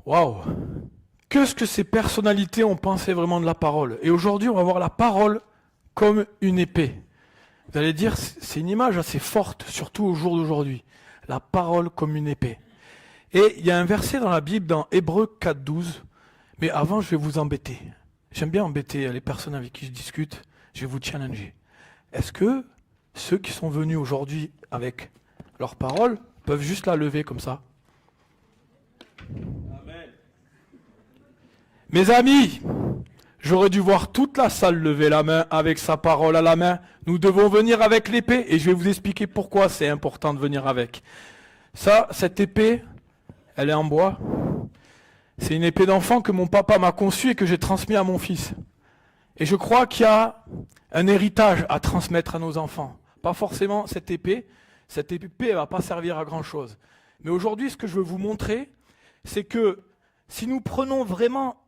Waouh! Qu'est-ce que ces personnalités ont pensé vraiment de la parole? Et aujourd'hui, on va voir la parole comme une épée. Vous allez dire, c'est une image assez forte, surtout au jour d'aujourd'hui. La parole comme une épée. Et il y a un verset dans la Bible, dans Hébreux 4,12. Mais avant, je vais vous embêter. J'aime bien embêter les personnes avec qui je discute. Je vais vous challenger. Est-ce que ceux qui sont venus aujourd'hui avec leur parole peuvent juste la lever comme ça? Mes amis, j'aurais dû voir toute la salle lever la main avec sa parole à la main. Nous devons venir avec l'épée et je vais vous expliquer pourquoi c'est important de venir avec. Ça, cette épée, elle est en bois. C'est une épée d'enfant que mon papa m'a conçue et que j'ai transmis à mon fils. Et je crois qu'il y a un héritage à transmettre à nos enfants. Pas forcément cette épée. Cette épée, elle ne va pas servir à grand chose. Mais aujourd'hui, ce que je veux vous montrer, c'est que si nous prenons vraiment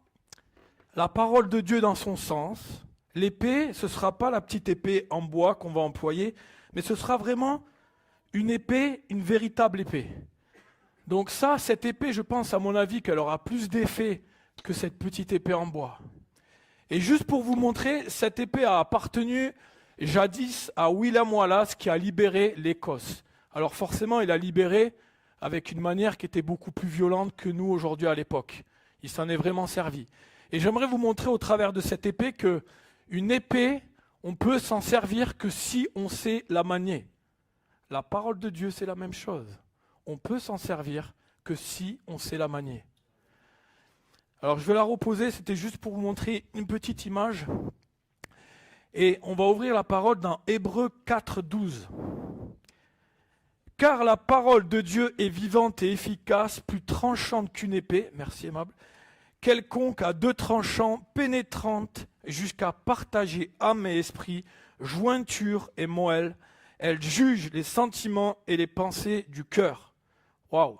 la parole de Dieu dans son sens, l'épée, ce ne sera pas la petite épée en bois qu'on va employer, mais ce sera vraiment une épée, une véritable épée. Donc ça, cette épée, je pense à mon avis qu'elle aura plus d'effet que cette petite épée en bois. Et juste pour vous montrer, cette épée a appartenu jadis à William Wallace qui a libéré l'Écosse. Alors forcément, il a libéré avec une manière qui était beaucoup plus violente que nous aujourd'hui à l'époque. Il s'en est vraiment servi. Et j'aimerais vous montrer au travers de cette épée que une épée, on peut s'en servir que si on sait la manier. La parole de Dieu, c'est la même chose. On peut s'en servir que si on sait la manier. Alors je vais la reposer, c'était juste pour vous montrer une petite image. Et on va ouvrir la parole dans Hébreux 4,12. Car la parole de Dieu est vivante et efficace, plus tranchante qu'une épée, merci aimable, quelconque à deux tranchants, pénétrante jusqu'à partager âme et esprit, jointure et moelle. Elle juge les sentiments et les pensées du cœur. Waouh!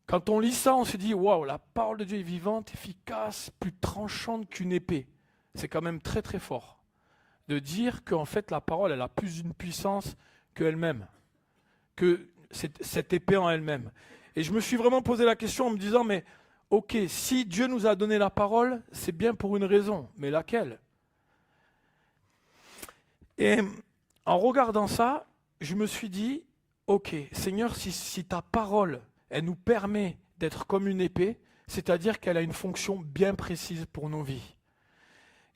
Quand on lit ça, on se dit, waouh, la parole de Dieu est vivante, efficace, plus tranchante qu'une épée. C'est quand même très très fort de dire qu'en fait la parole, elle a plus une puissance qu'elle-même, que cette épée en elle-même. Et je me suis vraiment posé la question en me disant, mais ok, si Dieu nous a donné la parole, c'est bien pour une raison, mais laquelle? Et en regardant ça, je me suis dit, ok, Seigneur, si ta parole, elle nous permet d'être comme une épée, c'est-à-dire qu'elle a une fonction bien précise pour nos vies.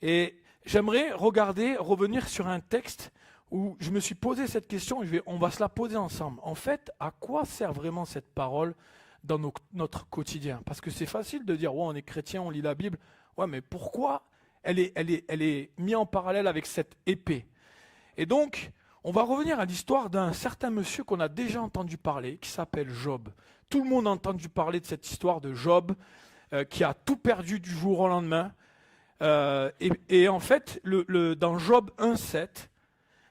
Et j'aimerais revenir sur un texte où je me suis posé cette question, on va se la poser ensemble. En fait, à quoi sert vraiment cette parole dans notre quotidien? Parce que c'est facile de dire, ouais, on est chrétien, on lit la Bible. Ouais, mais pourquoi elle est mise en parallèle avec cette épée? Et donc, on va revenir à l'histoire d'un certain monsieur qu'on a déjà entendu parler, qui s'appelle Job. Tout le monde a entendu parler de cette histoire de Job, qui a tout perdu du jour au lendemain. Et en fait, dans Job 1,7,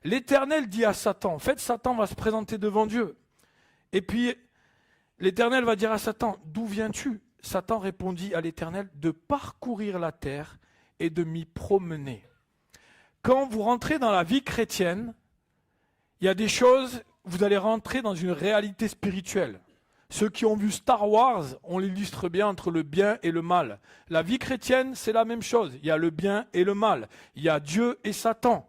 l'Éternel dit à Satan, en fait, Satan va se présenter devant Dieu. Et puis, l'Éternel va dire à Satan, d'où viens-tu? Satan répondit à l'Éternel, de parcourir la terre et de m'y promener. Quand vous rentrez dans la vie chrétienne, il y a des choses, vous allez rentrer dans une réalité spirituelle. Ceux qui ont vu Star Wars, on l'illustre bien entre le bien et le mal. La vie chrétienne, c'est la même chose. Il y a le bien et le mal. Il y a Dieu et Satan.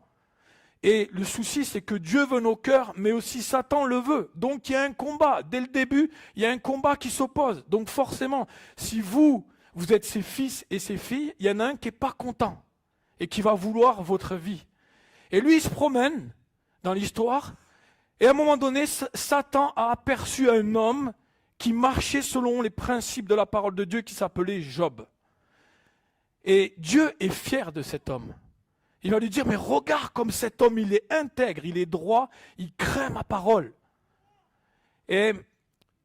Et le souci, c'est que Dieu veut nos cœurs, mais aussi Satan le veut. Donc il y a un combat. Dès le début, il y a un combat qui s'oppose. Donc forcément, si vous êtes ses fils et ses filles, il y en a un qui n'est pas content et qui va vouloir votre vie. Et lui, il se promène dans l'histoire, et à un moment donné, Satan a aperçu un homme qui marchait selon les principes de la parole de Dieu, qui s'appelait Job. Et Dieu est fier de cet homme. Il va lui dire, mais regarde comme cet homme, il est intègre, il est droit, il craint ma parole. Et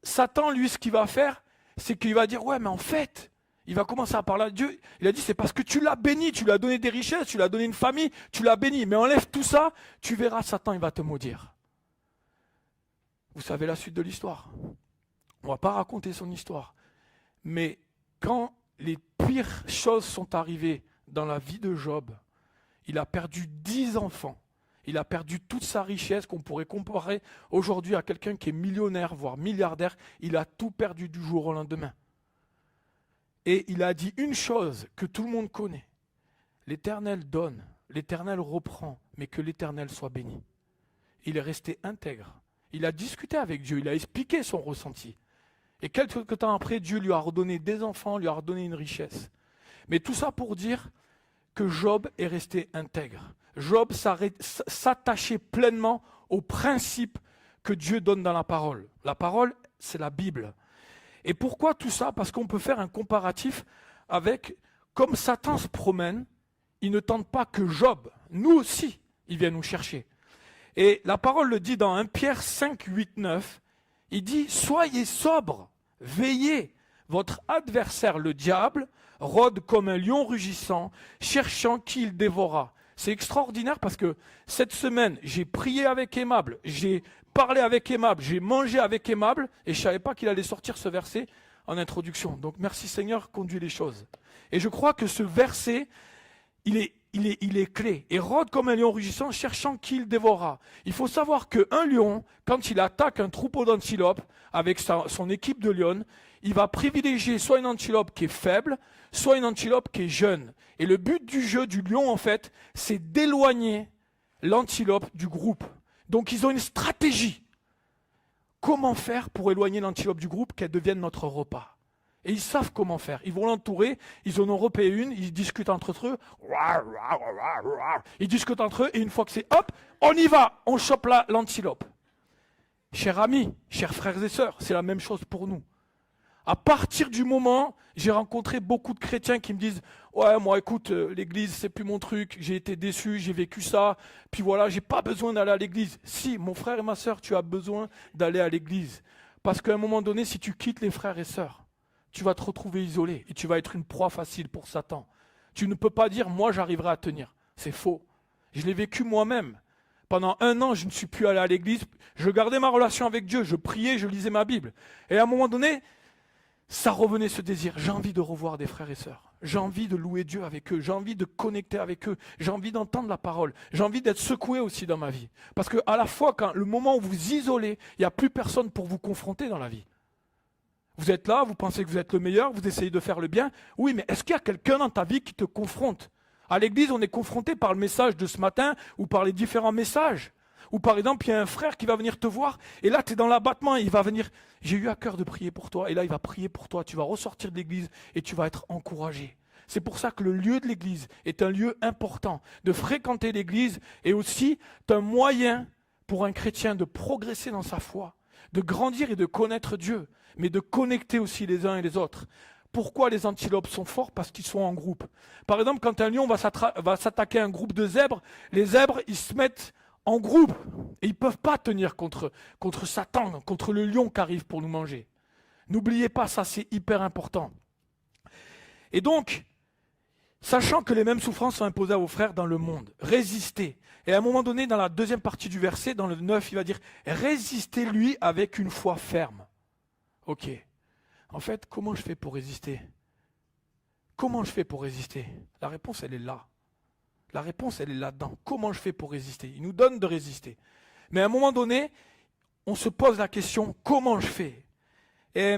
Satan, lui, ce qu'il va faire, c'est qu'il va dire, ouais, mais en fait, il va commencer à parler à Dieu. Il a dit, c'est parce que tu l'as béni, tu lui as donné des richesses, tu lui as donné une famille, tu l'as béni. Mais enlève tout ça, tu verras, Satan, il va te maudire. Vous savez la suite de l'histoire. On ne va pas raconter son histoire. Mais quand les pires choses sont arrivées dans la vie de Job, il a perdu 10 enfants. Il a perdu toute sa richesse qu'on pourrait comparer aujourd'hui à quelqu'un qui est millionnaire, voire milliardaire. Il a tout perdu du jour au lendemain. Et il a dit une chose que tout le monde connaît. L'Éternel donne, l'Éternel reprend, mais que l'Éternel soit béni. Il est resté intègre. Il a discuté avec Dieu, il a expliqué son ressenti. Et quelques temps après, Dieu lui a redonné des enfants, lui a redonné une richesse. Mais tout ça pour dire que Job est resté intègre. Job s'attachait pleinement aux principes que Dieu donne dans la parole. La parole, c'est la Bible. Et pourquoi tout ça? Parce qu'on peut faire un comparatif avec, comme Satan se promène, il ne tente pas que Job. Nous aussi, il vient nous chercher. Et la parole le dit dans 1 Pierre 5, 8, 9. Il dit, soyez sobres, veillez. Votre adversaire, le diable, rôde comme un lion rugissant, cherchant qui il dévorera. C'est extraordinaire parce que cette semaine, j'ai prié avec Aimable, j'ai parlé avec Aimable, j'ai mangé avec Aimable, et je ne savais pas qu'il allait sortir ce verset en introduction. Donc merci Seigneur, conduis les choses. Et je crois que ce verset, il est clé. Et rôde comme un lion rugissant, cherchant qui il dévorera. Il faut savoir qu'un lion, quand il attaque un troupeau d'antilopes avec son équipe de lions, il va privilégier soit une antilope qui est faible, soit une antilope qui est jeune. Et le but du jeu du lion, en fait, c'est d'éloigner l'antilope du groupe. Donc ils ont une stratégie. Comment faire pour éloigner l'antilope du groupe, qu'elle devienne notre repas? Et ils savent comment faire. Ils vont l'entourer, ils en ont repéré une, ils discutent entre eux. Ils discutent entre eux, et une fois que c'est hop, on y va, on chope l'antilope. Chers amis, chers frères et sœurs, c'est la même chose pour nous. À partir du moment, j'ai rencontré beaucoup de chrétiens qui me disent « Ouais, moi écoute, l'église c'est plus mon truc, j'ai été déçu, j'ai vécu ça, puis voilà, j'ai pas besoin d'aller à l'église. » Si, mon frère et ma sœur, tu as besoin d'aller à l'église. Parce qu'à un moment donné, si tu quittes les frères et sœurs, tu vas te retrouver isolé et tu vas être une proie facile pour Satan. Tu ne peux pas dire « Moi j'arriverai à tenir ». C'est faux. Je l'ai vécu moi-même. Pendant 1 an, je ne suis plus allé à l'église, je gardais ma relation avec Dieu, je priais, je lisais ma Bible. Et à un moment donné, ça revenait ce désir, j'ai envie de revoir des frères et sœurs, j'ai envie de louer Dieu avec eux, j'ai envie de connecter avec eux, j'ai envie d'entendre la parole, j'ai envie d'être secoué aussi dans ma vie. Parce qu'à la fois, quand le moment où vous vous isolez, il n'y a plus personne pour vous confronter dans la vie. Vous êtes là, vous pensez que vous êtes le meilleur, vous essayez de faire le bien. Oui, mais est-ce qu'il y a quelqu'un dans ta vie qui te confronte? À l'église, on est confronté par le message de ce matin ou par les différents messages. Ou par exemple, il y a un frère qui va venir te voir, et là, tu es dans l'abattement, et il va venir, j'ai eu à cœur de prier pour toi, et là, il va prier pour toi, tu vas ressortir de l'église, et tu vas être encouragé. C'est pour ça que le lieu de l'église est un lieu important. De fréquenter l'église est aussi un moyen pour un chrétien de progresser dans sa foi, de grandir et de connaître Dieu, mais de connecter aussi les uns et les autres. Pourquoi les antilopes sont forts? Parce qu'ils sont en groupe. Par exemple, quand un lion va s'attaquer à un groupe de zèbres, les zèbres, ils se mettent en groupe, et ils ne peuvent pas tenir contre Satan, contre le lion qui arrive pour nous manger. N'oubliez pas, ça c'est hyper important. Et donc, sachant que les mêmes souffrances sont imposées à vos frères dans le monde, résistez. Et à un moment donné, dans la deuxième partie du verset, dans le 9, il va dire, résistez-lui avec une foi ferme. Ok. En fait, comment je fais pour résister? Comment je fais pour résister? La réponse, elle est là. La réponse, elle est là-dedans. Comment je fais pour résister? Il nous donne de résister. Mais à un moment donné, on se pose la question, comment je fais? Et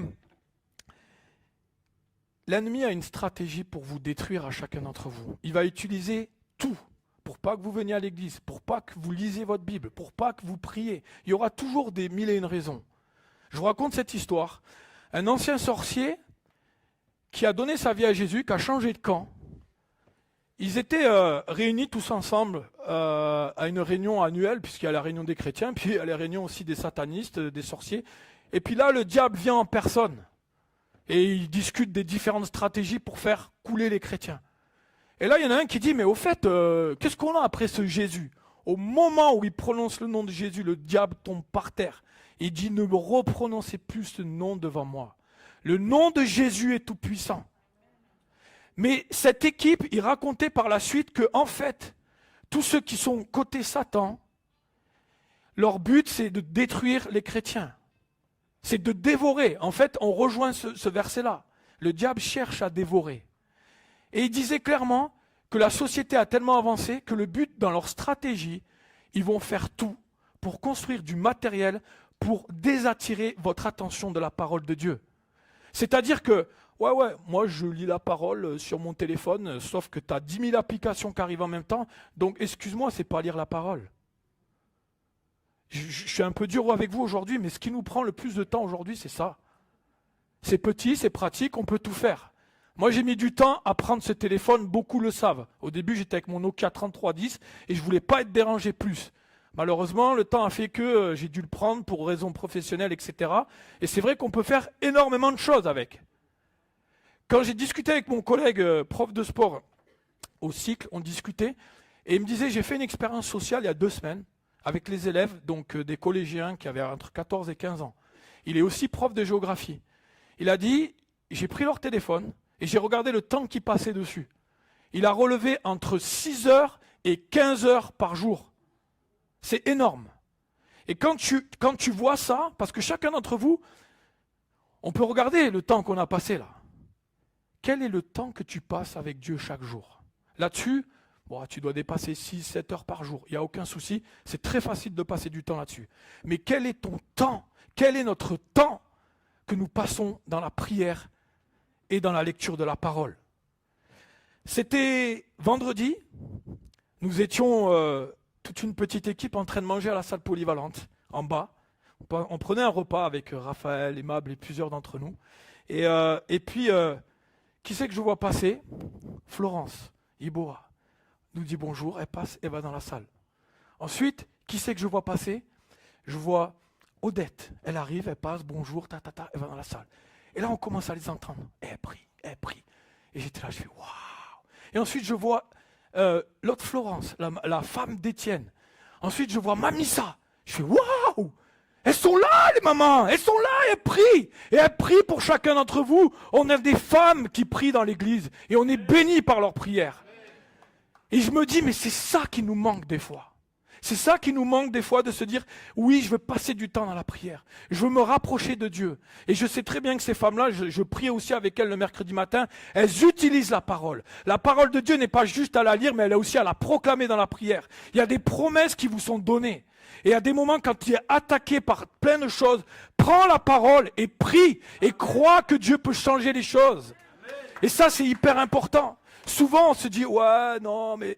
l'ennemi a une stratégie pour vous détruire à chacun d'entre vous. Il va utiliser tout pour pas que vous veniez à l'église, pour pas que vous lisiez votre Bible, pour pas que vous priez. Il y aura toujours des 1001 raisons. Je vous raconte cette histoire. Un ancien sorcier qui a donné sa vie à Jésus, qui a changé de camp. Ils étaient réunis tous ensemble à une réunion annuelle, puisqu'il y a la réunion des chrétiens, puis il y a la réunion aussi des satanistes, des sorciers. Et puis là, le diable vient en personne. Et ils discutent des différentes stratégies pour faire couler les chrétiens. Et là, il y en a un qui dit, mais au fait, qu'est-ce qu'on a après ce Jésus? Au moment où il prononce le nom de Jésus, le diable tombe par terre. Il dit, ne me reprononcez plus ce nom devant moi. Le nom de Jésus est tout puissant. Mais cette équipe, il racontait par la suite que, en fait, tous ceux qui sont côté Satan, leur but, c'est de détruire les chrétiens. C'est de dévorer. En fait, on rejoint ce verset-là. Le diable cherche à dévorer. Et il disait clairement que la société a tellement avancé que le but, dans leur stratégie, ils vont faire tout pour construire du matériel pour désattirer votre attention de la parole de Dieu. C'est-à-dire que Ouais, moi je lis la parole sur mon téléphone, sauf que tu as 10 000 applications qui arrivent en même temps, donc excuse-moi, c'est pas lire la parole. Je suis un peu dur avec vous aujourd'hui, mais ce qui nous prend le plus de temps aujourd'hui, c'est ça. C'est petit, c'est pratique, on peut tout faire. Moi j'ai mis du temps à prendre ce téléphone, beaucoup le savent. Au début j'étais avec mon Nokia 3310 et je voulais pas être dérangé plus. Malheureusement, le temps a fait que j'ai dû le prendre pour raisons professionnelles, etc. Et c'est vrai qu'on peut faire énormément de choses avec. Quand j'ai discuté avec mon collègue prof de sport au cycle, on discutait, et il me disait, j'ai fait une expérience sociale il y a 2 semaines, avec les élèves, donc des collégiens qui avaient entre 14 et 15 ans. Il est aussi prof de géographie. Il a dit, j'ai pris leur téléphone, et j'ai regardé le temps qui passait dessus. Il a relevé entre 6 heures et 15 heures par jour. C'est énorme. Et quand tu vois ça, parce que chacun d'entre vous, on peut regarder le temps qu'on a passé là. Quel est le temps que tu passes avec Dieu chaque jour? Là-dessus, bon, tu dois dépasser 6-7 heures par jour. Il n'y a aucun souci. C'est très facile de passer du temps là-dessus. Mais quel est ton temps? Quel est notre temps que nous passons dans la prière et dans la lecture de la parole? C'était vendredi. Nous étions toute une petite équipe en train de manger à la salle polyvalente, en bas. On prenait un repas avec Raphaël, Aimable et plusieurs d'entre nous. Et puis, qui c'est que je vois passer? Florence Iboa nous dit bonjour, elle passe, elle va dans la salle. Ensuite, qui c'est que je vois passer? Je vois Odette, elle arrive, elle passe, bonjour, elle va dans la salle. Et là, on commence à les entendre. Elle prie. Et j'étais là, je fais waouh. Et ensuite, je vois l'autre Florence, la femme d'Étienne. Ensuite, je vois Mamissa. Je fais waouh. Elles sont là, les mamans. Elles sont là, elles prient. Et elles prient pour chacun d'entre vous. On a des femmes qui prient dans l'église. Et on est bénis par leurs prières. Et je me dis, mais c'est ça qui nous manque des fois. C'est ça qui nous manque des fois, de se dire, oui, je veux passer du temps dans la prière. Je veux me rapprocher de Dieu. Et je sais très bien que ces femmes-là, je prie aussi avec elles le mercredi matin, elles utilisent la parole. La parole de Dieu n'est pas juste à la lire, mais elle est aussi à la proclamer dans la prière. Il y a des promesses qui vous sont données. Et à des moments, quand tu es attaqué par plein de choses, prends la parole et prie et crois que Dieu peut changer les choses. Et ça, c'est hyper important. Souvent, on se dit, ouais, non, mais...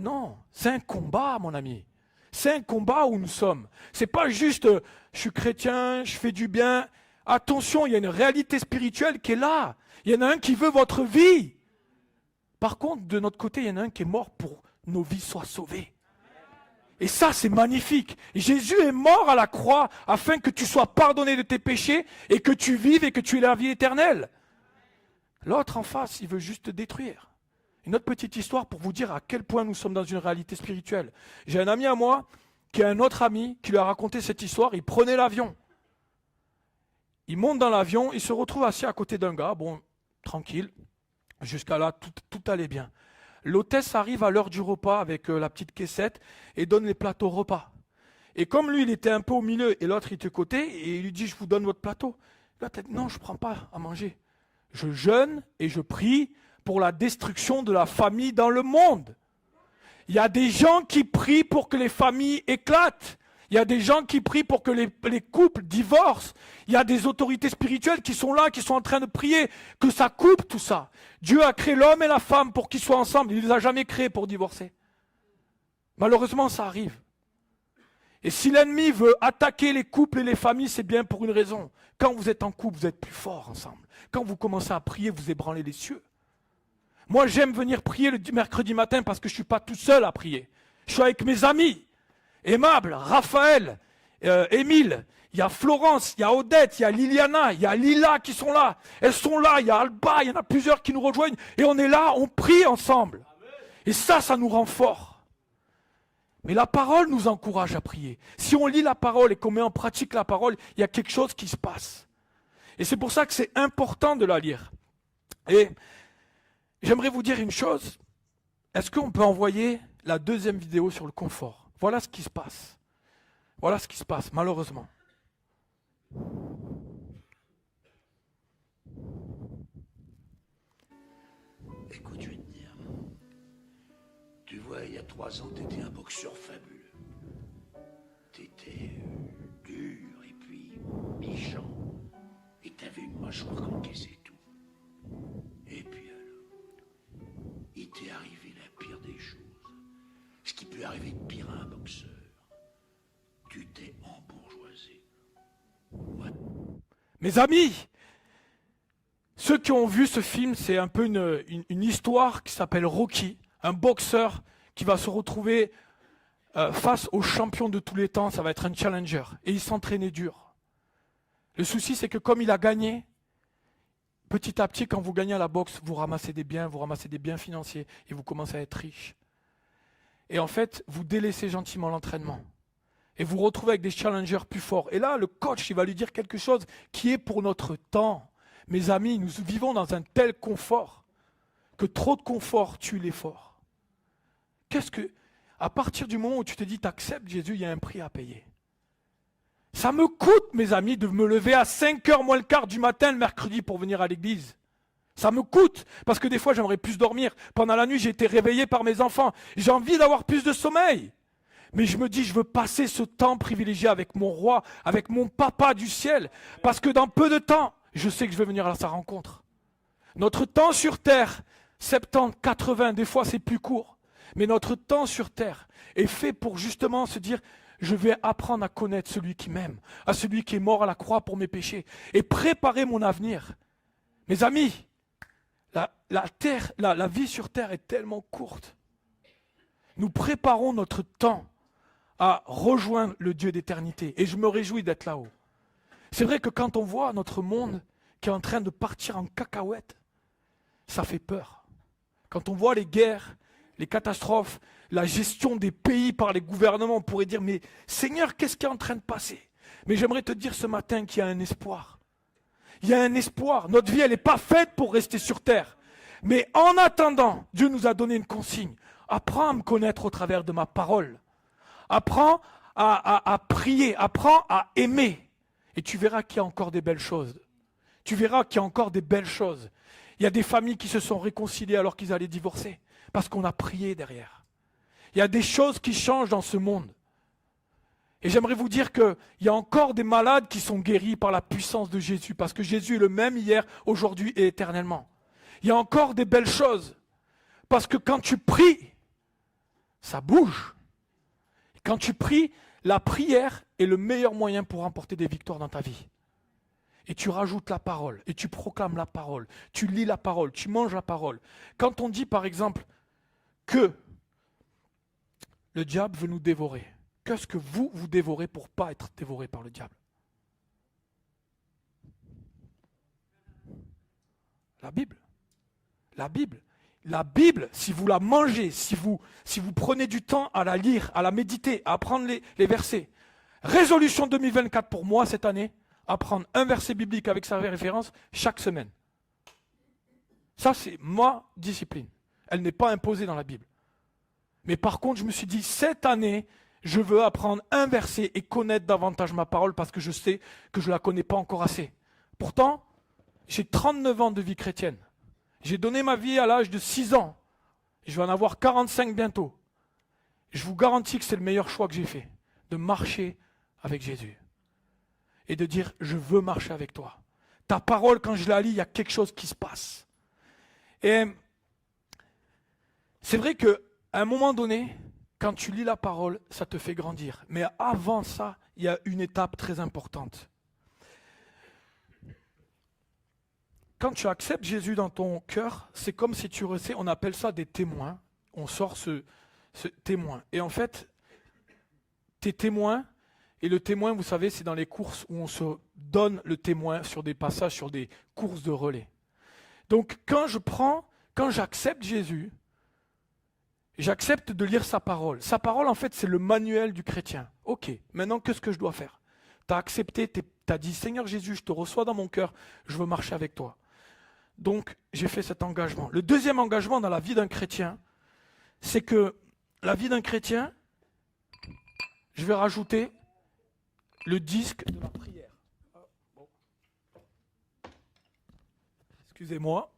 non, c'est un combat, mon ami. C'est un combat où nous sommes. C'est pas juste, je suis chrétien, je fais du bien. Attention, il y a une réalité spirituelle qui est là. Il y en a un qui veut votre vie. Par contre, de notre côté, il y en a un qui est mort pour que nos vies soient sauvées. Et ça, c'est magnifique. Jésus est mort à la croix afin que tu sois pardonné de tes péchés et que tu vives et que tu aies la vie éternelle. L'autre en face, il veut juste te détruire. Une autre petite histoire pour vous dire à quel point nous sommes dans une réalité spirituelle. J'ai un ami à moi qui a un autre ami qui lui a raconté cette histoire. Il prenait l'avion. Il monte dans l'avion, il se retrouve assis à côté d'un gars. Bon, tranquille. Jusqu'à là, tout allait bien. L'hôtesse arrive à l'heure du repas avec la petite caissette et donne les plateaux repas. Et comme lui, il était un peu au milieu et l'autre, il était de côté, et il lui dit, je vous donne votre plateau. L'autre a dit, non, je ne prends pas à manger. Je jeûne et je prie pour la destruction de la famille dans le monde. Il y a des gens qui prient pour que les familles éclatent. Il y a des gens qui prient pour que les couples divorcent. Il y a des autorités spirituelles qui sont là, qui sont en train de prier, que ça coupe tout ça. Dieu a créé l'homme et la femme pour qu'ils soient ensemble. Il ne les a jamais créés pour divorcer. Malheureusement, ça arrive. Et si l'ennemi veut attaquer les couples et les familles, c'est bien pour une raison. Quand vous êtes en couple, vous êtes plus forts ensemble. Quand vous commencez à prier, vous ébranlez les cieux. Moi, j'aime venir prier le mercredi matin parce que je ne suis pas tout seul à prier. Je suis avec mes amis. Aimable, Raphaël, Émile, il y a Florence, il y a Odette, il y a Liliana, il y a Lila qui sont là. Elles sont là, il y a Alba, il y en a plusieurs qui nous rejoignent. Et on est là, on prie ensemble. Et ça nous rend forts. Mais la parole nous encourage à prier. Si on lit la parole et qu'on met en pratique la parole, il y a quelque chose qui se passe. Et c'est pour ça que c'est important de la lire. Et j'aimerais vous dire une chose. Est-ce qu'on peut envoyer la deuxième vidéo sur le confort? Voilà ce qui se passe. Voilà ce qui se passe, malheureusement. Écoute, je vais te dire. Tu vois, il y a 3 ans, t'étais un boxeur fabuleux. T'étais dur et puis méchant. Et t'avais une mâchoire encaissée et tout. Mes amis, ceux qui ont vu ce film, c'est un peu une histoire qui s'appelle Rocky, un boxeur qui va se retrouver face au champion de tous les temps, ça va être un challenger. Et il s'entraînait dur. Le souci, c'est que comme il a gagné, petit à petit, quand vous gagnez à la boxe, vous ramassez des biens financiers et vous commencez à être riche. Et en fait, vous délaissez gentiment l'entraînement. Et vous vous retrouvez avec des challengers plus forts. Et là, le coach, il va lui dire quelque chose qui est pour notre temps. Mes amis, nous vivons dans un tel confort que trop de confort tue l'effort. À partir du moment où tu te dis, tu acceptes Jésus, il y a un prix à payer. Ça me coûte, mes amis, de me lever à 5h moins le quart du matin le mercredi pour venir à l'église. Ça me coûte, parce que des fois j'aimerais plus dormir. Pendant la nuit, j'ai été réveillé par mes enfants. J'ai envie d'avoir plus de sommeil. Mais je me dis, je veux passer ce temps privilégié avec mon roi, avec mon papa du ciel. Parce que dans peu de temps, je sais que je vais venir à sa rencontre. Notre temps sur terre, 70, 80, des fois c'est plus court. Mais notre temps sur terre est fait pour justement se dire, je vais apprendre à connaître celui qui m'aime, à celui qui est mort à la croix pour mes péchés, et préparer mon avenir. Mes amis, la vie sur terre est tellement courte. Nous préparons notre temps à rejoindre le Dieu d'éternité. Et je me réjouis d'être là-haut. C'est vrai que quand on voit notre monde qui est en train de partir en cacahuète, ça fait peur. Quand on voit les guerres, les catastrophes, la gestion des pays par les gouvernements, on pourrait dire, mais Seigneur, qu'est-ce qui est en train de passer? Mais j'aimerais te dire ce matin qu'il y a un espoir. Il y a un espoir. Notre vie, elle n'est pas faite pour rester sur terre. Mais en attendant, Dieu nous a donné une consigne. Apprends à me connaître au travers de ma parole. Apprends à prier, apprends à aimer. Et tu verras qu'il y a encore des belles choses. Tu verras qu'il y a encore des belles choses. Il y a des familles qui se sont réconciliées alors qu'ils allaient divorcer. Parce qu'on a prié derrière. Il y a des choses qui changent dans ce monde. Et j'aimerais vous dire qu'il y a encore des malades qui sont guéris par la puissance de Jésus. Parce que Jésus est le même hier, aujourd'hui et éternellement. Il y a encore des belles choses. Parce que quand tu pries, ça bouge. Quand tu pries, la prière est le meilleur moyen pour remporter des victoires dans ta vie. Et tu rajoutes la parole, et tu proclames la parole, tu lis la parole, tu manges la parole. Quand on dit par exemple que le diable veut nous dévorer, qu'est-ce que vous dévorez pour ne pas être dévoré par le diable? La Bible. La Bible. La Bible, si vous la mangez, si vous prenez du temps à la lire, à la méditer, à apprendre les versets. Résolution 2024 pour moi cette année, apprendre un verset biblique avec sa référence chaque semaine. Ça, c'est ma discipline. Elle n'est pas imposée dans la Bible. Mais par contre, je me suis dit, cette année, je veux apprendre un verset et connaître davantage ma parole parce que je sais que je ne la connais pas encore assez. Pourtant, j'ai 39 ans de vie chrétienne. J'ai donné ma vie à l'âge de 6 ans. Je vais en avoir 45 bientôt. Je vous garantis que c'est le meilleur choix que j'ai fait. De marcher avec Jésus. Et de dire, je veux marcher avec toi. Ta parole, quand je la lis, il y a quelque chose qui se passe. Et c'est vrai qu'à un moment donné, quand tu lis la parole, ça te fait grandir. Mais avant ça, il y a une étape très importante. Quand tu acceptes Jésus dans ton cœur, c'est comme si tu recevais, on appelle ça des témoins. On sort ce témoin. Et en fait, tes témoins, et le témoin, vous savez, c'est dans les courses où on se donne le témoin sur des passages, sur des courses de relais. Donc quand j'accepte Jésus, j'accepte de lire sa parole. Sa parole, en fait, c'est le manuel du chrétien. Ok, maintenant, qu'est-ce que je dois faire? Tu as accepté, tu as dit, Seigneur Jésus, je te reçois dans mon cœur, je veux marcher avec toi. Donc, j'ai fait cet engagement. Le deuxième engagement dans la vie d'un chrétien, c'est que la vie d'un chrétien, je vais rajouter le disque de la prière. Excusez-moi,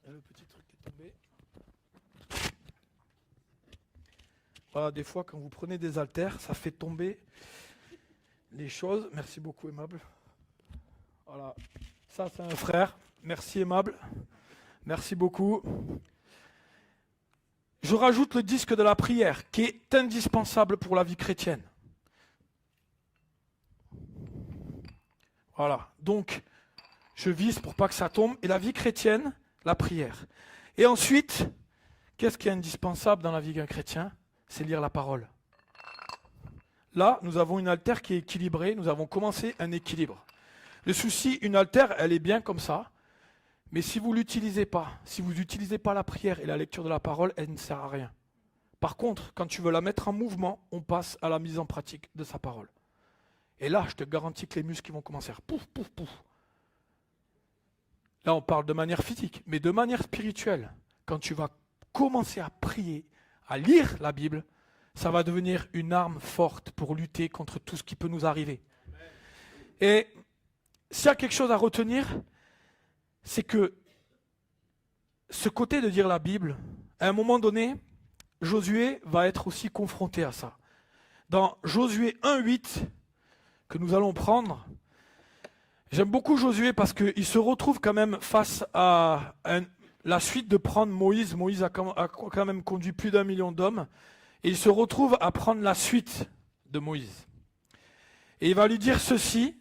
il y a le petit truc qui est tombé. Voilà, des fois, quand vous prenez des haltères, ça fait tomber les choses. Merci beaucoup, aimable. Voilà, ça c'est un frère. Merci, aimable. Merci beaucoup. Je rajoute le disque de la prière, qui est indispensable pour la vie chrétienne. Voilà, donc Je vise pour pas que ça tombe. Et la vie chrétienne, la prière. Et ensuite, qu'est-ce qui est indispensable dans la vie d'un chrétien? C'est lire la parole. Là, nous avons une altère qui est équilibrée. Nous avons commencé un équilibre. Le souci, une altère, elle est bien comme ça. Mais si vous ne l'utilisez pas, si vous n'utilisez pas la prière et la lecture de la parole, elle ne sert à rien. Par contre, quand tu veux la mettre en mouvement, on passe à la mise en pratique de sa parole. Et là, je te garantis que les muscles vont commencer à faire pouf, pouf, pouf. Là, on parle de manière physique, mais de manière spirituelle. Quand tu vas commencer à prier, à lire la Bible, ça va devenir une arme forte pour lutter contre tout ce qui peut nous arriver. Et s'il y a quelque chose à retenir, c'est que ce côté de dire la Bible, à un moment donné, Josué va être aussi confronté à ça. Dans Josué 1,8, que nous allons prendre, j'aime beaucoup Josué parce qu'il se retrouve quand même face à la suite de prendre Moïse. Moïse a quand même conduit plus d'1 million d'hommes. Et il se retrouve à prendre la suite de Moïse. Et il va lui dire ceci.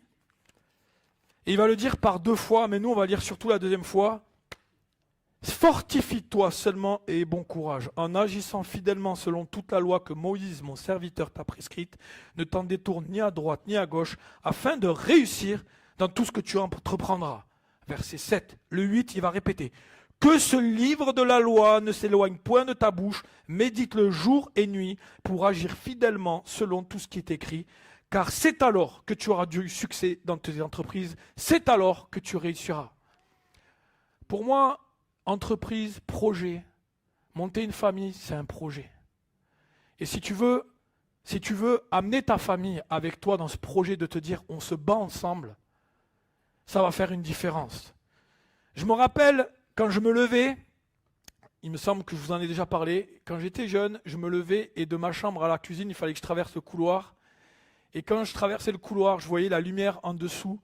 Et il va le dire par 2 fois, mais nous on va lire surtout la 2e fois. Fortifie-toi seulement et aie bon courage, en agissant fidèlement selon toute la loi que Moïse, mon serviteur, t'a prescrite. Ne t'en détourne ni à droite ni à gauche, afin de réussir dans tout ce que tu entreprendras. Verset 7, le 8, il va répéter. Que ce livre de la loi ne s'éloigne point de ta bouche, médite-le jour et nuit pour agir fidèlement selon tout ce qui est écrit. Car c'est alors que tu auras du succès dans tes entreprises, c'est alors que tu réussiras. Pour moi, entreprise, projet, monter une famille, c'est un projet. Et si tu veux amener ta famille avec toi dans ce projet de te dire on se bat ensemble, ça va faire une différence. Je me rappelle quand je me levais, il me semble que je vous en ai déjà parlé, quand j'étais jeune, je me levais et de ma chambre à la cuisine, il fallait que je traverse le couloir. Et quand je traversais le couloir, je voyais la lumière en dessous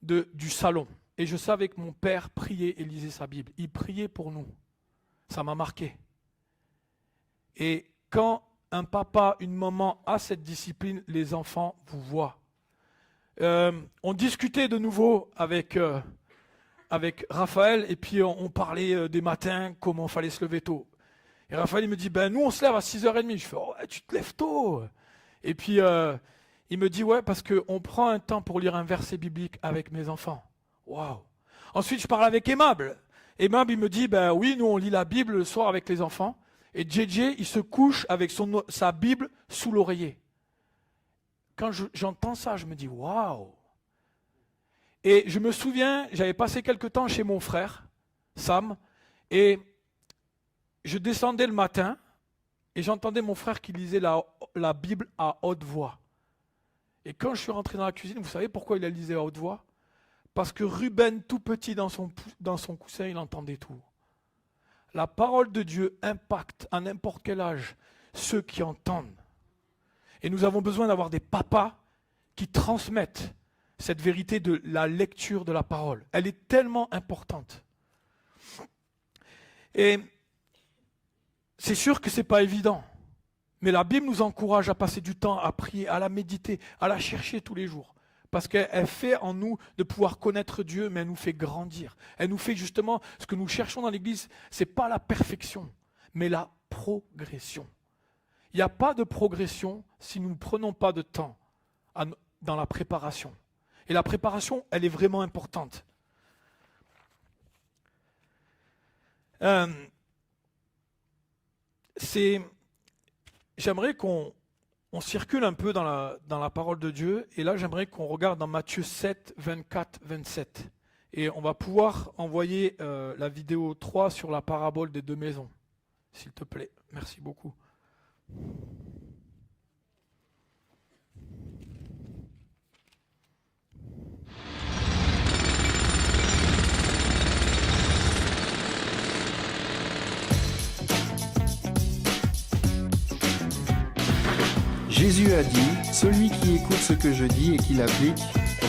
du salon. Et je savais que mon père priait et lisait sa Bible. Il priait pour nous. Ça m'a marqué. Et quand un papa, une maman a cette discipline, les enfants vous voient. On discutait de nouveau avec Raphaël et puis on parlait des matins, comment il fallait se lever tôt. Et Raphaël il me dit, nous on se lève à 6h30. Je fais, oh, ouais, tu te lèves tôt. Et puis il me dit, ouais, parce qu'on prend un temps pour lire un verset biblique avec mes enfants. Waouh. Ensuite, je parle avec Aimable. Aimable, il me dit, oui, nous on lit la Bible le soir avec les enfants. Et JJ, il se couche avec sa Bible sous l'oreiller. Quand j'entends ça, je me dis, waouh. Et je me souviens, j'avais passé quelque temps chez mon frère, Sam, et je descendais le matin, et j'entendais mon frère qui lisait la Bible à haute voix. Et quand je suis rentré dans la cuisine, vous savez pourquoi il la lisait à haute voix? Parce que Ruben, tout petit dans son coussin, il entendait tout. La parole de Dieu impacte à n'importe quel âge ceux qui entendent. Et nous avons besoin d'avoir des papas qui transmettent cette vérité de la lecture de la parole. Elle est tellement importante. Et c'est sûr que ce n'est pas évident. Mais la Bible nous encourage à passer du temps à prier, à la méditer, à la chercher tous les jours. Parce qu'elle fait en nous de pouvoir connaître Dieu, mais elle nous fait grandir. Elle nous fait justement, ce que nous cherchons dans l'Église, ce n'est pas la perfection, mais la progression. Il n'y a pas de progression si nous ne prenons pas de temps dans la préparation. Et la préparation, elle est vraiment importante. J'aimerais qu'on circule un peu dans la parole de Dieu. Et là, j'aimerais qu'on regarde dans Matthieu 7, 24, 27. Et on va pouvoir envoyer la vidéo 3 sur la parabole des 2 maisons. S'il te plaît. Merci beaucoup. Jésus a dit, celui qui écoute ce que je dis et qui l'applique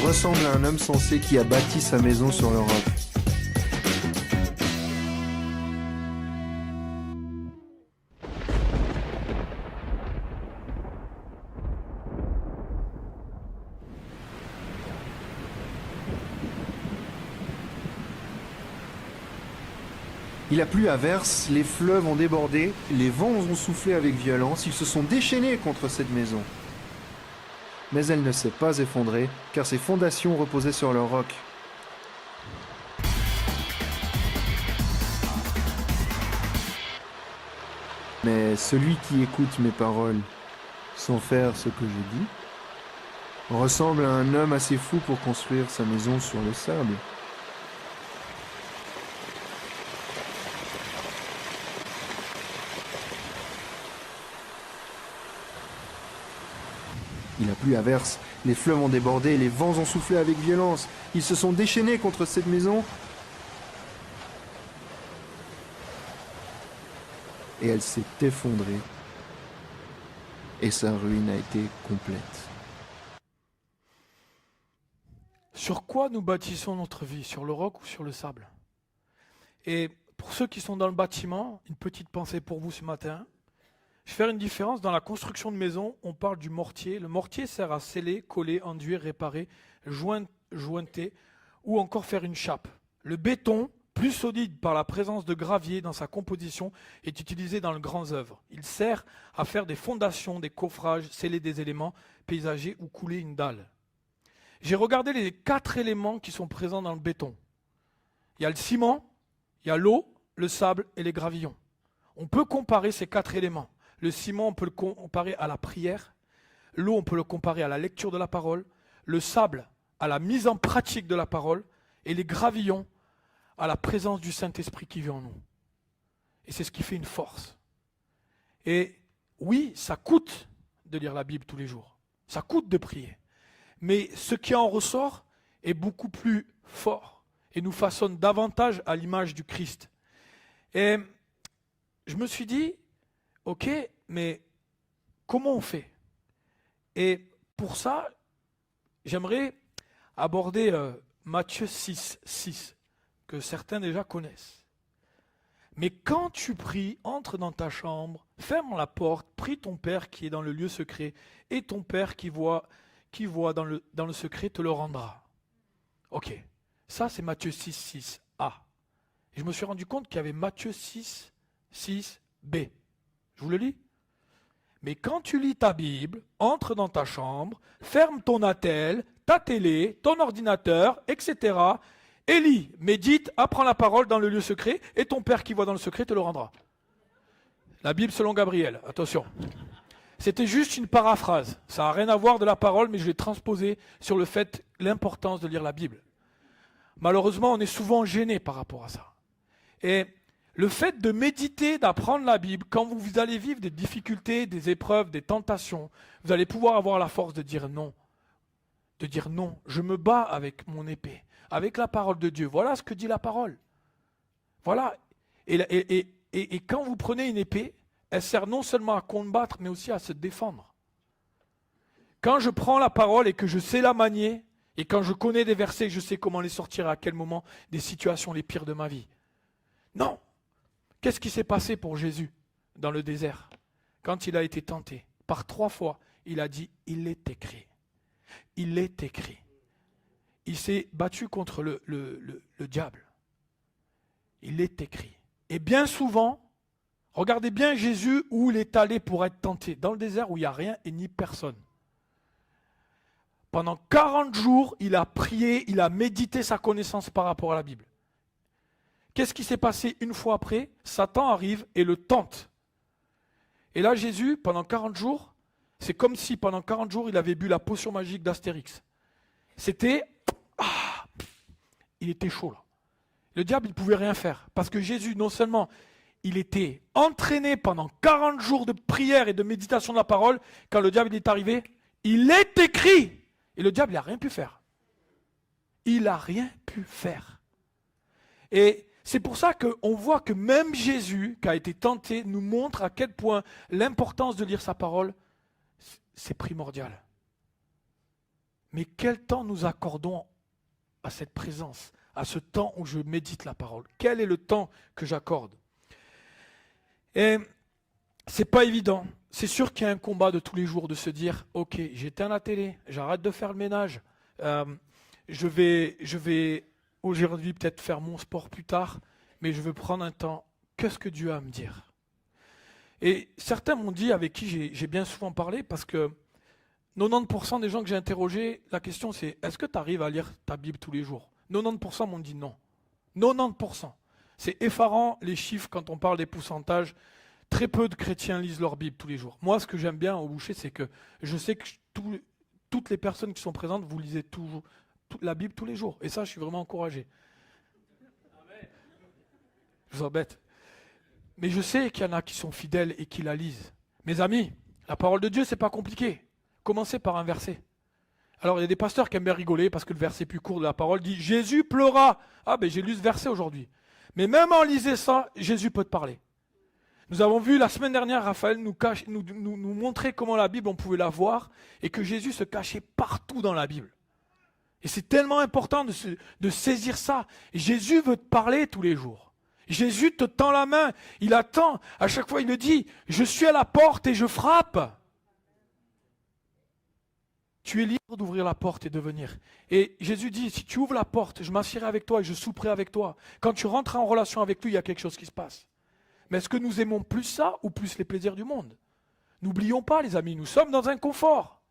ressemble à un homme sensé qui a bâti sa maison sur le roc. Il a plu à verse, les fleuves ont débordé, les vents ont soufflé avec violence, ils se sont déchaînés contre cette maison. Mais elle ne s'est pas effondrée, car ses fondations reposaient sur le roc. Mais celui qui écoute mes paroles sans faire ce que je dis ressemble à un homme assez fou pour construire sa maison sur le sable. Il a plu à verse, les fleuves ont débordé, les vents ont soufflé avec violence. Ils se sont déchaînés contre cette maison. Et elle s'est effondrée. Et sa ruine a été complète. Sur quoi nous bâtissons notre vie? Sur le roc ou sur le sable? Et pour ceux qui sont dans le bâtiment, une petite pensée pour vous ce matin. Je vais faire une différence. Dans la construction de maison, on parle du mortier. Le mortier sert à sceller, coller, enduire, réparer, jointer ou encore faire une chape. Le béton, plus solide par la présence de gravier dans sa composition, est utilisé dans le grand œuvre. Il sert à faire des fondations, des coffrages, sceller des éléments paysagers ou couler une dalle. J'ai regardé les 4 éléments qui sont présents dans le béton. Il y a le ciment, il y a l'eau, le sable et les gravillons. On peut comparer ces 4 éléments. Le ciment, on peut le comparer à la prière. L'eau, on peut le comparer à la lecture de la parole. Le sable, à la mise en pratique de la parole. Et les gravillons, à la présence du Saint-Esprit qui vit en nous. Et c'est ce qui fait une force. Et oui, ça coûte de lire la Bible tous les jours. Ça coûte de prier. Mais ce qui en ressort est beaucoup plus fort et nous façonne davantage à l'image du Christ. Et je me suis dit, ok, mais comment on fait? Et pour ça, j'aimerais aborder Matthieu 6, que certains déjà connaissent. Mais quand tu pries, entre dans ta chambre, ferme la porte, prie ton Père qui est dans le lieu secret, et ton Père qui voit dans le secret te le rendra. Ok, ça c'est Matthieu 6a. Et je me suis rendu compte qu'il y avait Matthieu 6b. Je vous le lis. Mais quand tu lis ta Bible, entre dans ta chambre, ferme ton attel, ta télé, ton ordinateur, etc. Et lis, médite, apprends la parole dans le lieu secret, et ton Père qui voit dans le secret te le rendra. La Bible selon Gabriel, attention. C'était juste une paraphrase. Ça n'a rien à voir de la parole, mais je l'ai transposé sur le fait, l'importance de lire la Bible. Malheureusement, on est souvent gêné par rapport à ça. Et le fait de méditer, d'apprendre la Bible, quand vous allez vivre des difficultés, des épreuves, des tentations, vous allez pouvoir avoir la force de dire non. De dire non, je me bats avec mon épée, avec la parole de Dieu. Voilà ce que dit la parole. Voilà. Et quand vous prenez une épée, elle sert non seulement à combattre, mais aussi à se défendre. Quand je prends la parole et que je sais la manier, et quand je connais des versets, je sais comment les sortir à quel moment des situations les pires de ma vie. Non. Qu'est-ce qui s'est passé pour Jésus dans le désert? Quand il a été tenté, par 3 fois, il a dit, il est écrit. Il est écrit. Il s'est battu contre le diable. Il est écrit. Et bien souvent, regardez bien Jésus où il est allé pour être tenté. Dans le désert où il n'y a rien et ni personne. Pendant 40 jours, il a prié, il a médité sa connaissance par rapport à la Bible. Qu'est-ce qui s'est passé une fois après? Satan arrive et le tente. Et là, Jésus, pendant 40 jours, c'est comme si pendant 40 jours, il avait bu la potion magique d'Astérix. C'était... il était chaud là. Le diable, il ne pouvait rien faire. Parce que Jésus, non seulement, il était entraîné pendant 40 jours de prière et de méditation de la parole, quand le diable il est arrivé, il est écrit. Et le diable, il n'a rien pu faire. Il n'a rien pu faire. Et c'est pour ça qu'on voit que même Jésus, qui a été tenté, nous montre à quel point l'importance de lire sa parole, c'est primordial. Mais quel temps nous accordons à cette présence, à ce temps où je médite la parole? Quel est le temps que j'accorde? Et c'est pas évident. C'est sûr qu'il y a un combat de tous les jours de se dire, ok, j'éteins la télé, j'arrête de faire le ménage, je vais aujourd'hui peut-être faire mon sport plus tard, mais je veux prendre un temps. Qu'est-ce que Dieu a à me dire? Et certains m'ont dit, avec qui j'ai bien souvent parlé, parce que 90% des gens que j'ai interrogés, la question c'est, est-ce que tu arrives à lire ta Bible tous les jours? 90% m'ont dit non. 90%. C'est effarant les chiffres quand on parle des pourcentages. Très peu de chrétiens lisent leur Bible tous les jours. Moi, ce que j'aime bien au Boucher, c'est que je sais que toutes les personnes qui sont présentes, vous lisez toujours la Bible tous les jours. Et ça, je suis vraiment encouragé. Je vous embête. Mais je sais qu'il y en a qui sont fidèles et qui la lisent. Mes amis, la parole de Dieu, c'est pas compliqué. Commencez par un verset. Alors, il y a des pasteurs qui aiment bien rigoler parce que le verset plus court de la parole dit « Jésus pleura ». Ah, ben j'ai lu ce verset aujourd'hui. Mais même en lisant ça, Jésus peut te parler. Nous avons vu la semaine dernière, Raphaël nous montrer comment la Bible, on pouvait la voir et que Jésus se cachait partout dans la Bible. Et c'est tellement important de saisir ça. Jésus veut te parler tous les jours. Jésus te tend la main. Il attend. À chaque fois, il le dit « Je suis à la porte et je frappe ». Tu es libre d'ouvrir la porte et de venir. Et Jésus dit, si tu ouvres la porte, je m'assierai avec toi et je souperai avec toi. Quand tu rentres en relation avec lui, il y a quelque chose qui se passe. Mais est-ce que nous aimons plus ça ou plus les plaisirs du monde? N'oublions pas, les amis, nous sommes dans un confort.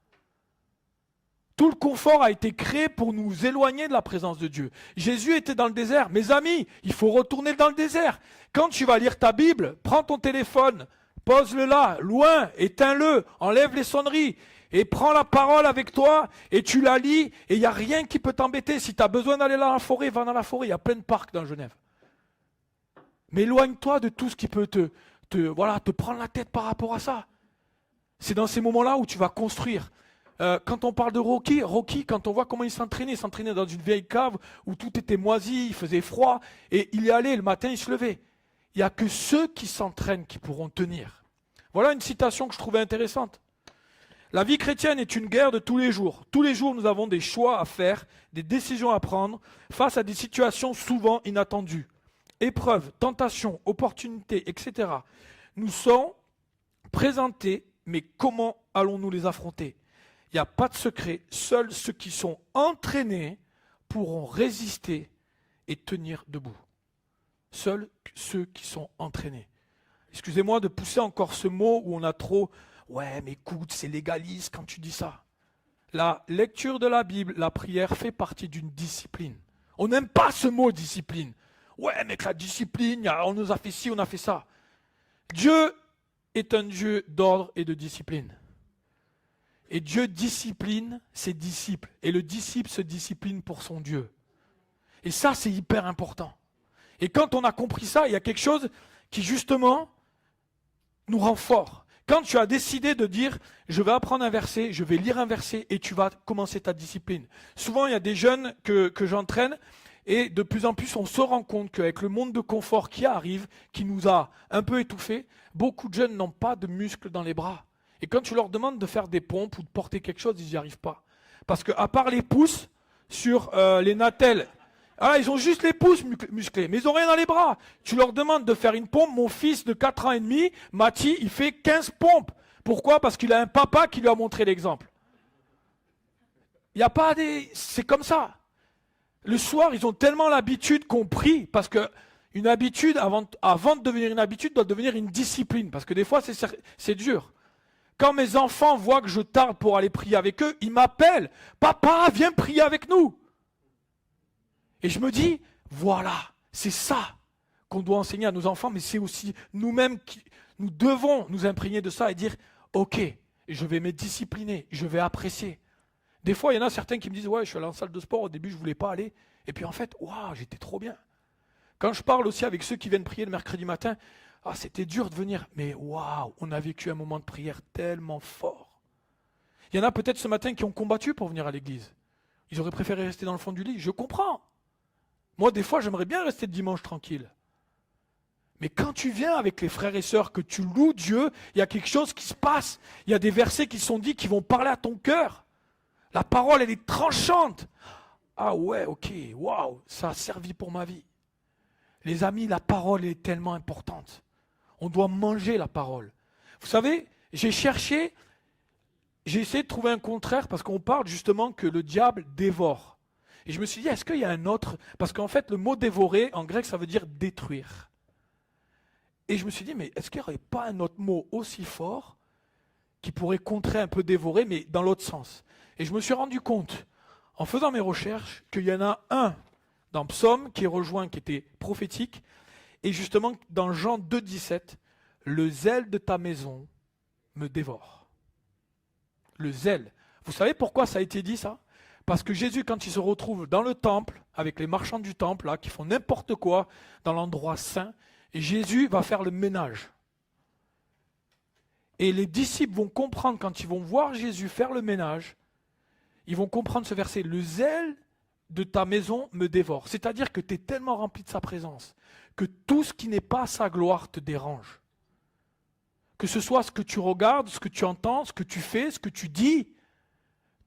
Tout le confort a été créé pour nous éloigner de la présence de Dieu. Jésus était dans le désert. Mes amis, il faut retourner dans le désert. Quand tu vas lire ta Bible, prends ton téléphone, pose-le là, loin, éteins-le, enlève les sonneries. Et prends la parole avec toi et tu la lis et il n'y a rien qui peut t'embêter. Si tu as besoin d'aller dans la forêt, va dans la forêt. Il y a plein de parcs dans Genève. Mais éloigne-toi de tout ce qui peut te prendre la tête par rapport à ça. C'est dans ces moments-là où tu vas construire. Quand on parle de Rocky, quand on voit comment il s'entraînait dans une vieille cave où tout était moisi, il faisait froid et il y allait, le matin il se levait. Il n'y a que ceux qui s'entraînent qui pourront tenir. Voilà une citation que je trouvais intéressante. La vie chrétienne est une guerre de tous les jours. Tous les jours, nous avons des choix à faire, des décisions à prendre face à des situations souvent inattendues. Épreuves, tentations, opportunités, etc. nous sont présentés, mais comment allons-nous les affronter? Il n'y a pas de secret. Seuls ceux qui sont entraînés pourront résister et tenir debout. Seuls ceux qui sont entraînés. Excusez-moi de pousser encore ce mot où on a trop... Ouais, mais écoute, c'est légaliste quand tu dis ça. La lecture de la Bible, la prière fait partie d'une discipline. On n'aime pas ce mot discipline. Ouais, mais que la discipline, on nous a fait ci, on a fait ça. Dieu est un Dieu d'ordre et de discipline. Et Dieu discipline ses disciples. Et le disciple se discipline pour son Dieu. Et ça, c'est hyper important. Et quand on a compris ça, il y a quelque chose qui, justement, nous rend forts. Quand tu as décidé de dire, je vais apprendre un verset, je vais lire un verset et tu vas commencer ta discipline. Souvent, il y a des jeunes que j'entraîne et de plus en plus, on se rend compte qu'avec le monde de confort qui arrive, qui nous a un peu étouffés, beaucoup de jeunes n'ont pas de muscles dans les bras. Et quand tu leur demandes de faire des pompes ou de porter quelque chose, ils n'y arrivent pas. Parce qu'à part les pouces sur les natelles, ils ont juste les pouces musclés, mais ils n'ont rien dans les bras. Tu leur demandes de faire une pompe, mon fils de 4 ans et demi, Mathis, il fait 15 pompes. Pourquoi? Parce qu'il a un papa qui lui a montré l'exemple. Il n'y a pas des... C'est comme ça. Le soir, ils ont tellement l'habitude qu'on prie, parce qu'une habitude, avant de devenir une habitude, doit devenir une discipline. Parce que des fois, c'est dur. Quand mes enfants voient que je tarde pour aller prier avec eux, ils m'appellent. Papa, viens prier avec nous. Et je me dis, voilà, c'est ça qu'on doit enseigner à nos enfants, mais c'est aussi nous-mêmes qui nous devons nous imprégner de ça et dire, ok, je vais me discipliner, je vais apprécier. Des fois, il y en a certains qui me disent, ouais, je suis allé en salle de sport, au début, je ne voulais pas aller. Et puis en fait, waouh, j'étais trop bien. Quand je parle aussi avec ceux qui viennent prier le mercredi matin, c'était dur de venir, mais waouh, on a vécu un moment de prière tellement fort. Il y en a peut-être ce matin qui ont combattu pour venir à l'église. Ils auraient préféré rester dans le fond du lit, je comprends. Moi, des fois, j'aimerais bien rester le dimanche tranquille. Mais quand tu viens avec les frères et sœurs, que tu loues Dieu, il y a quelque chose qui se passe. Il y a des versets qui sont dits qui vont parler à ton cœur. La parole, elle est tranchante. Ah ouais, ok, waouh, ça a servi pour ma vie. Les amis, la parole est tellement importante. On doit manger la parole. Vous savez, j'ai essayé de trouver un contraire parce qu'on parle justement que le diable dévore. Et je me suis dit, est-ce qu'il y a un autre? Parce qu'en fait, le mot dévorer, en grec, ça veut dire détruire. Et je me suis dit, mais est-ce qu'il n'y aurait pas un autre mot aussi fort qui pourrait contrer un peu dévorer, mais dans l'autre sens? Et je me suis rendu compte, en faisant mes recherches, qu'il y en a un dans Psaume qui est rejoint, qui était prophétique, et justement dans Jean 2,17, le zèle de ta maison me dévore. Le zèle. Vous savez pourquoi ça a été dit ça? Parce que Jésus, quand il se retrouve dans le temple, avec les marchands du temple, là, qui font n'importe quoi dans l'endroit saint, et Jésus va faire le ménage. Et les disciples vont comprendre, quand ils vont voir Jésus faire le ménage, ils vont comprendre ce verset, le zèle de ta maison me dévore. C'est-à-dire que tu es tellement rempli de sa présence, que tout ce qui n'est pas sa gloire te dérange. Que ce soit ce que tu regardes, ce que tu entends, ce que tu fais, ce que tu dis,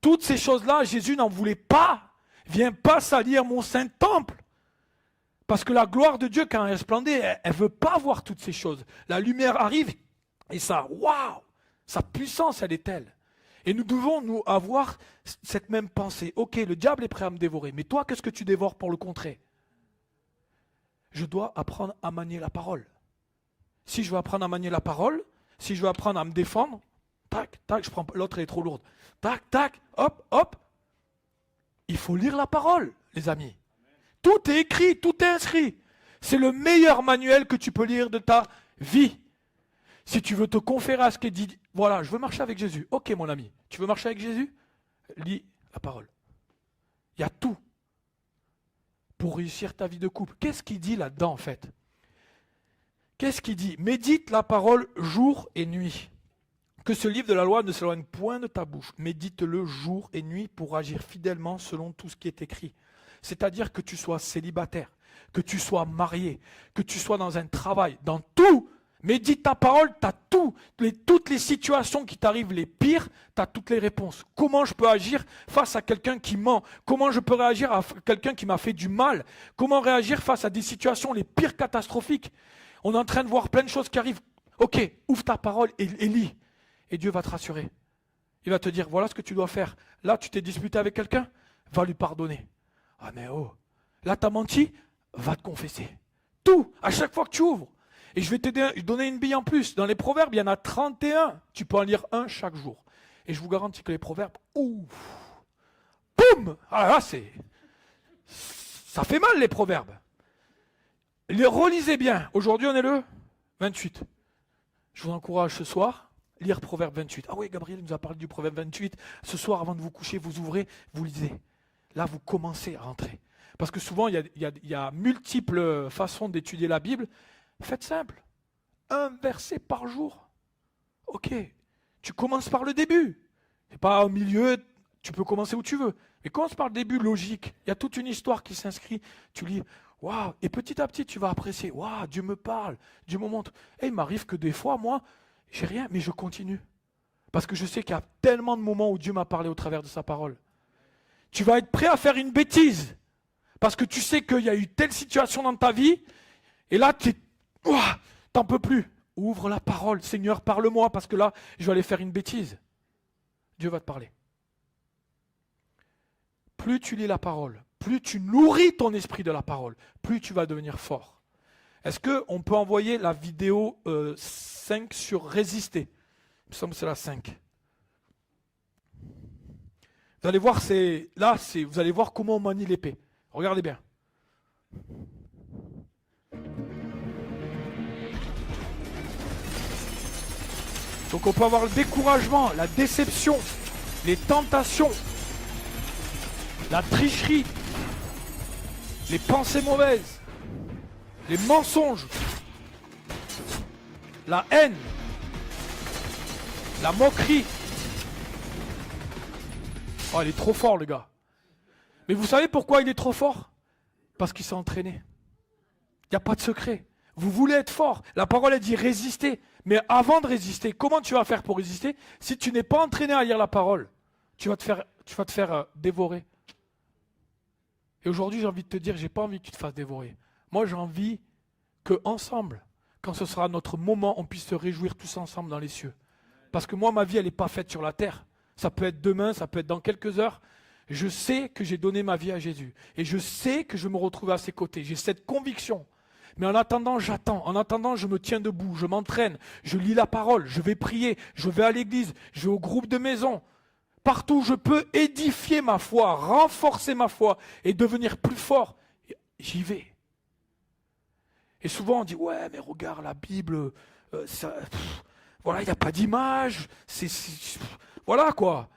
toutes ces choses-là, Jésus n'en voulait pas. Viens pas salir mon saint temple. Parce que la gloire de Dieu, quand elle resplendait, elle ne veut pas voir toutes ces choses. La lumière arrive et ça, waouh, sa puissance, elle est telle. Et nous devons nous avoir cette même pensée. Ok, le diable est prêt à me dévorer, mais toi, qu'est-ce que tu dévores pour le contrer? Je dois apprendre à manier la parole. Si je veux apprendre à manier la parole, si je veux apprendre à me défendre, tac, tac, je prends l'autre, elle est trop lourde. Tac, tac, hop, hop. Il faut lire la parole, les amis. Tout est écrit, tout est inscrit. C'est le meilleur manuel que tu peux lire de ta vie. Si tu veux te conférer à ce qui est dit, voilà, je veux marcher avec Jésus. Ok, mon ami, tu veux marcher avec Jésus? Lis la parole. Il y a tout pour réussir ta vie de couple. Qu'est-ce qu'il dit là-dedans, en fait? Qu'est-ce qu'il dit? Médite la parole jour et nuit. Que ce livre de la loi ne s'éloigne point de ta bouche. Médite-le jour et nuit pour agir fidèlement selon tout ce qui est écrit. C'est-à-dire que tu sois célibataire, que tu sois marié, que tu sois dans un travail, dans tout. Médite ta parole, tu as tout. Toutes les situations qui t'arrivent les pires, tu as toutes les réponses. Comment je peux agir face à quelqu'un qui ment? Comment je peux réagir à quelqu'un qui m'a fait du mal? Comment réagir face à des situations les pires catastrophiques? On est en train de voir plein de choses qui arrivent. Ok, ouvre ta parole et lis. Et Dieu va te rassurer. Il va te dire, voilà ce que tu dois faire. Là, tu t'es disputé avec quelqu'un, va lui pardonner. Ah mais oh, là tu as menti, va te confesser. Tout, à chaque fois que tu ouvres. Et je vais te donner une bille en plus. Dans les proverbes, il y en a 31. Tu peux en lire un chaque jour. Et je vous garantis que les proverbes, ouf, boum, ah là ça fait mal les proverbes. Les relisez bien. Aujourd'hui, on est le 28. Je vous encourage ce soir, lire Proverbe 28. Ah oui, Gabriel nous a parlé du Proverbe 28. Ce soir, avant de vous coucher, vous ouvrez, vous lisez. Là, vous commencez à rentrer. Parce que souvent, il y a multiples façons d'étudier la Bible. Faites simple. Un verset par jour. Ok. Tu commences par le début. C'est pas au milieu, tu peux commencer où tu veux. Mais commence par le début logique. Il y a toute une histoire qui s'inscrit. Tu lis, waouh. Et petit à petit, tu vas apprécier. Waouh, Dieu me parle. Dieu me montre. Et il m'arrive que des fois, moi, j'ai rien, mais je continue. Parce que je sais qu'il y a tellement de moments où Dieu m'a parlé au travers de sa parole. Tu vas être prêt à faire une bêtise. Parce que tu sais qu'il y a eu telle situation dans ta vie. Et là, t'en peux plus. Ouvre la parole. Seigneur, parle-moi. Parce que là, je vais aller faire une bêtise. Dieu va te parler. Plus tu lis la parole, plus tu nourris ton esprit de la parole, plus tu vas devenir fort. Est-ce qu'on peut envoyer la vidéo 5 sur résister? Il me semble que c'est la 5. Vous allez voir, vous allez voir comment on manie l'épée. Regardez bien. Donc on peut avoir le découragement, la déception, les tentations, la tricherie, les pensées mauvaises, les mensonges, la haine, la moquerie. Oh, il est trop fort, le gars. Mais vous savez pourquoi il est trop fort? Parce qu'il s'est entraîné. Il n'y a pas de secret. Vous voulez être fort. La parole, elle dit résister. Mais avant de résister, comment tu vas faire pour résister? Si tu n'es pas entraîné à lire la parole, tu vas te faire dévorer. Et aujourd'hui, j'ai envie de te dire, j'ai pas envie que tu te fasses dévorer. Moi, j'ai envie qu'ensemble, quand ce sera notre moment, on puisse se réjouir tous ensemble dans les cieux. Parce que moi, ma vie, elle n'est pas faite sur la terre. Ça peut être demain, ça peut être dans quelques heures. Je sais que j'ai donné ma vie à Jésus. Et je sais que je me retrouve à ses côtés. J'ai cette conviction. Mais en attendant, j'attends. En attendant, je me tiens debout. Je m'entraîne. Je lis la parole. Je vais prier. Je vais à l'église. Je vais au groupe de maison. Partout où je peux édifier ma foi, renforcer ma foi et devenir plus fort. J'y vais. Et souvent on dit, ouais, mais regarde la Bible, voilà, il n'y a pas d'image. Voilà quoi.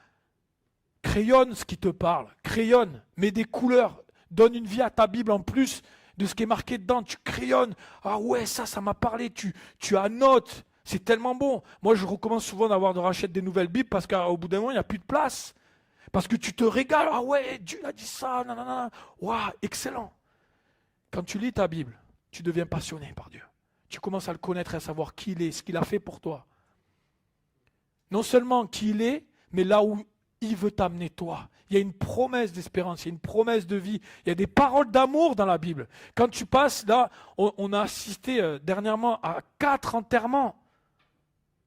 Crayonne ce qui te parle. Crayonne, mets des couleurs. Donne une vie à ta Bible en plus de ce qui est marqué dedans. Tu crayonnes. Ah ouais, ça m'a parlé. Tu annotes. C'est tellement bon. Moi, je recommence souvent d'avoir de racheter des nouvelles Bibles parce qu'au bout d'un moment, il n'y a plus de place. Parce que tu te régales. Ah ouais, Dieu a dit ça. Nanana. Waouh, excellent. Quand tu lis ta Bible, tu deviens passionné par Dieu. Tu commences à le connaître et à savoir qui il est, ce qu'il a fait pour toi. Non seulement qui il est, mais là où il veut t'amener toi. Il y a une promesse d'espérance, il y a une promesse de vie, il y a des paroles d'amour dans la Bible. Quand tu passes là, on a assisté dernièrement à 4 enterrements.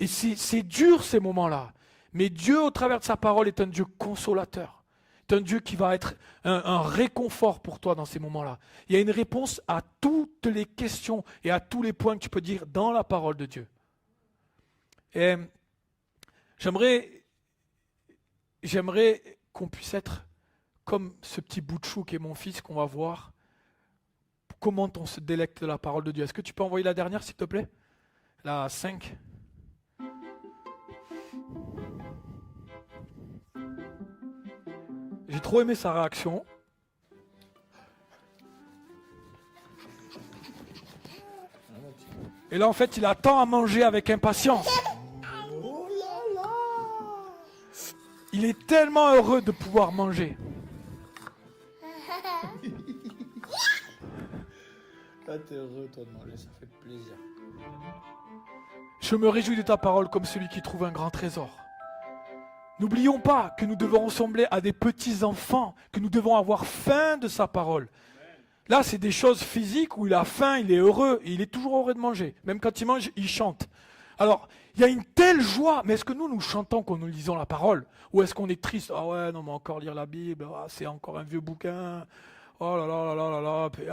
Et c'est dur ces moments-là. Mais Dieu, au travers de sa parole, est un Dieu consolateur. C'est un Dieu qui va être un réconfort pour toi dans ces moments-là. Il y a une réponse à toutes les questions et à tous les points que tu peux dire dans la parole de Dieu. Et j'aimerais qu'on puisse être comme ce petit bout de chou qui est mon fils qu'on va voir. Comment on se délecte de la parole de Dieu. Est-ce que tu peux envoyer la dernière s'il te plaît? La 5. J'ai trop aimé sa réaction. Et là, en fait, il attend à manger avec impatience. Il est tellement heureux de pouvoir manger. Là, t'es heureux, toi, de manger, ça fait plaisir. Je me réjouis de ta parole comme celui qui trouve un grand trésor. N'oublions pas que nous devons ressembler à des petits enfants, que nous devons avoir faim de sa parole. Là, c'est des choses physiques où il a faim, il est heureux, et il est toujours heureux de manger. Même quand il mange, il chante. Alors, il y a une telle joie, mais est-ce que nous chantons quand nous lisons la parole? Ou est-ce qu'on est triste? Ah ouais, non, mais encore lire la Bible, c'est encore un vieux bouquin. Oh là là là là là là. Puis,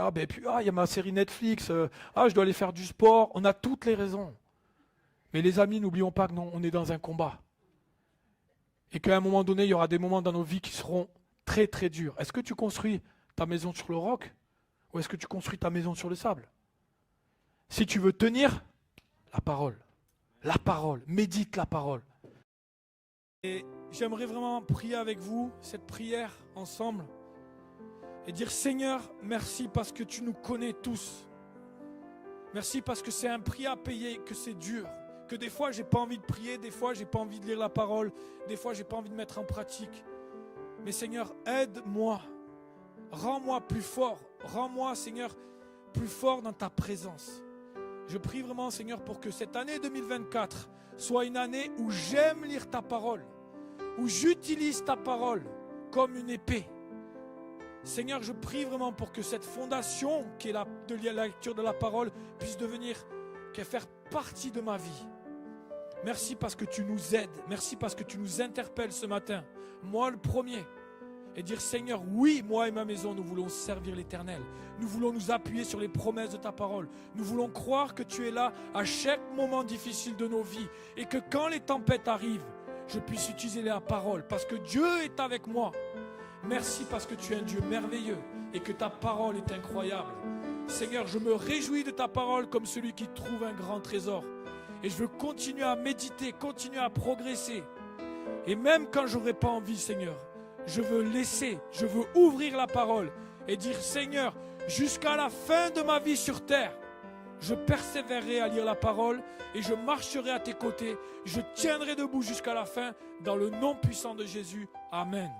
il y a ma série Netflix. Je dois aller faire du sport. On a toutes les raisons. Mais les amis, n'oublions pas que non, on est dans un combat. Et qu'à un moment donné, il y aura des moments dans nos vies qui seront très très durs. Est-ce que tu construis ta maison sur le roc ou est-ce que tu construis ta maison sur le sable? Si tu veux tenir, la parole, médite la parole. Et j'aimerais vraiment prier avec vous cette prière ensemble et dire Seigneur, merci parce que tu nous connais tous. Merci parce que c'est un prix à payer, que c'est dur. Que des fois, j'ai pas envie de prier, des fois, j'ai pas envie de lire la parole, des fois, j'ai pas envie de mettre en pratique. Mais Seigneur, aide-moi. Rends-moi plus fort. Rends-moi, Seigneur, plus fort dans ta présence. Je prie vraiment, Seigneur, pour que cette année 2024 soit une année où j'aime lire ta parole, où j'utilise ta parole comme une épée. Seigneur, je prie vraiment pour que cette fondation qui est la lecture de la parole puisse faire partie de ma vie. Merci parce que tu nous aides. Merci parce que tu nous interpelles ce matin. Moi le premier. Et dire Seigneur, oui, moi et ma maison, nous voulons servir l'Éternel. Nous voulons nous appuyer sur les promesses de ta parole. Nous voulons croire que tu es là à chaque moment difficile de nos vies. Et que quand les tempêtes arrivent, je puisse utiliser la parole. Parce que Dieu est avec moi. Merci parce que tu es un Dieu merveilleux. Et que ta parole est incroyable. Seigneur, je me réjouis de ta parole comme celui qui trouve un grand trésor. Et je veux continuer à méditer, continuer à progresser. Et même quand je n'aurai pas envie, Seigneur, je veux ouvrir la parole et dire, Seigneur, jusqu'à la fin de ma vie sur terre, je persévérerai à lire la parole et je marcherai à tes côtés. Je tiendrai debout jusqu'à la fin dans le nom puissant de Jésus. Amen.